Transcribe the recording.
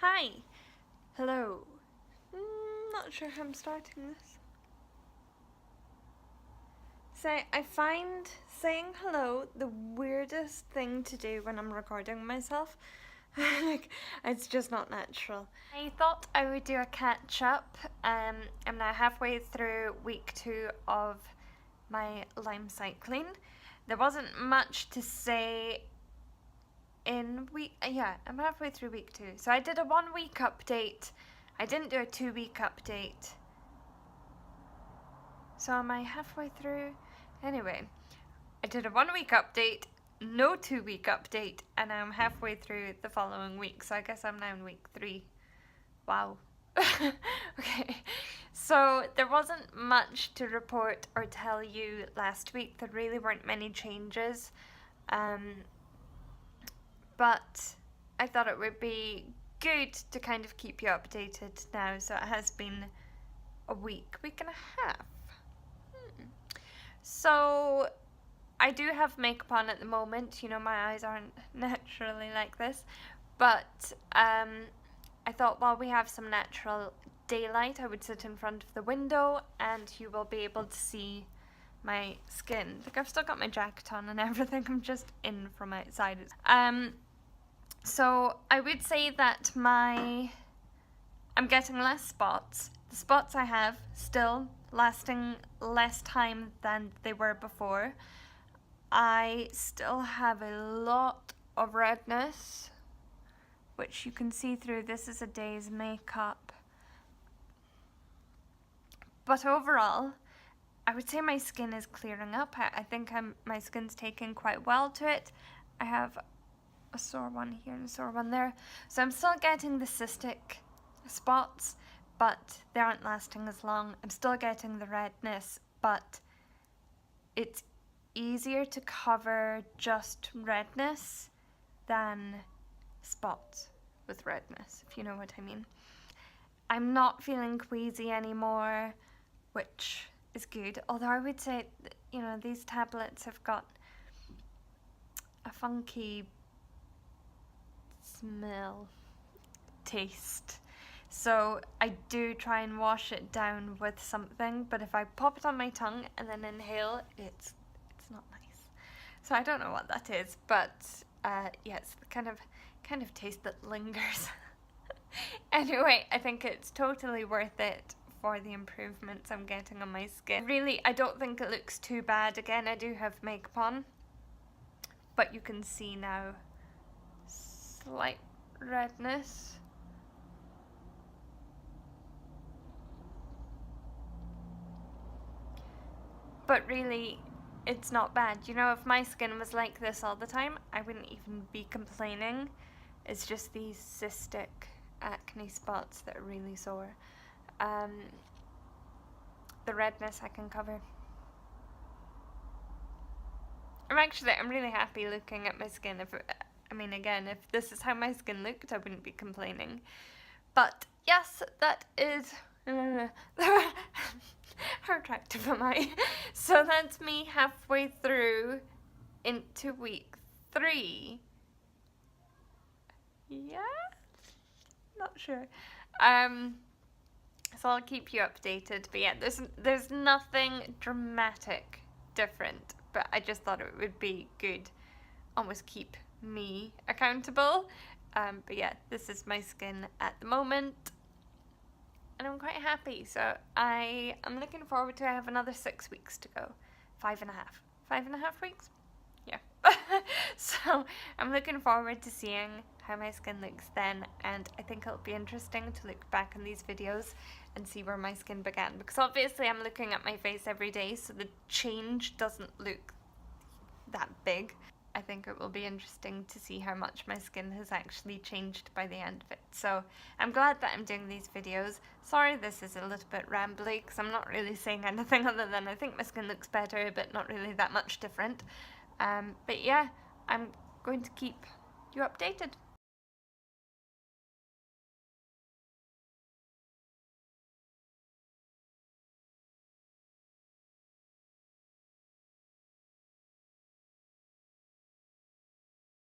Hi. Hello. Not sure how I'm starting this. So I find saying hello the weirdest thing to do when I'm recording myself. Like, it's just not natural. I thought I would do a catch up. I'm now halfway through week 2 of my Lymecycline. There wasn't much to say in I'm halfway through week 2. So I did a 1 week update. I didn't do a 2 week update. So am I halfway through? Anyway, I did a 1 week update, no 2 week update, and I'm halfway through the following week. So I guess I'm now in week 3. Wow. Okay. So there wasn't much to report or tell you last week. There really weren't many changes. But I thought it would be good to kind of keep you updated now. So it has been a week and a half. So I do have makeup on at the moment. You know, my eyes aren't naturally like this. But I thought while we have some natural daylight, I would sit in front of the window and you will be able to see my skin. Like, I've still got my jacket on and everything. I'm just in from outside. So I would say that I'm getting less spots. The spots I have still lasting less time than they were before. I still have a lot of redness, which you can see through. This is a day's makeup. But overall, I would say my skin is clearing up. I think my skin's taking quite well to it. I have a sore one here and a sore one there. So I'm still getting the cystic spots, but they aren't lasting as long. I'm still getting the redness, but it's easier to cover just redness than spots with redness, if you know what I mean. I'm not feeling queasy anymore, which is good. Although I would say, you know, these tablets have got a funky smell, taste. So I do try and wash it down with something, but if I pop it on my tongue and then inhale, it's not nice. So I don't know what that is, but yeah, it's the kind of taste that lingers. Anyway, I think it's totally worth it for the improvements I'm getting on my skin. Really, I don't think it looks too bad. Again, I do have makeup on, but you can see now slight redness. But really, it's not bad. You know, if my skin was like this all the time, I wouldn't even be complaining. It's just these cystic acne spots that are really sore. The redness I can cover. I'm really happy looking at my skin. Again, if this is how my skin looked, I wouldn't be complaining. But yes, that is how attractive am I? So that's me halfway through into week 3. Yeah? Not sure. So I'll keep you updated. But yeah, there's nothing dramatic different, but I just thought it would be good, almost keep me accountable. But yeah, this is my skin at the moment, and I'm quite happy. So I am looking forward to. I have another 6 weeks to go. 5.5 weeks. Yeah. So I'm looking forward to seeing how my skin looks then, and I think it'll be interesting to look back on these videos and see where my skin began, because obviously I'm looking at my face every day, so the change doesn't look that big. I think it will be interesting to see how much my skin has actually changed by the end of it. So I'm glad that I'm doing these videos. Sorry this is a little bit rambly, because I'm not really saying anything other than I think my skin looks better, but not really that much different. But yeah, I'm going to keep you updated.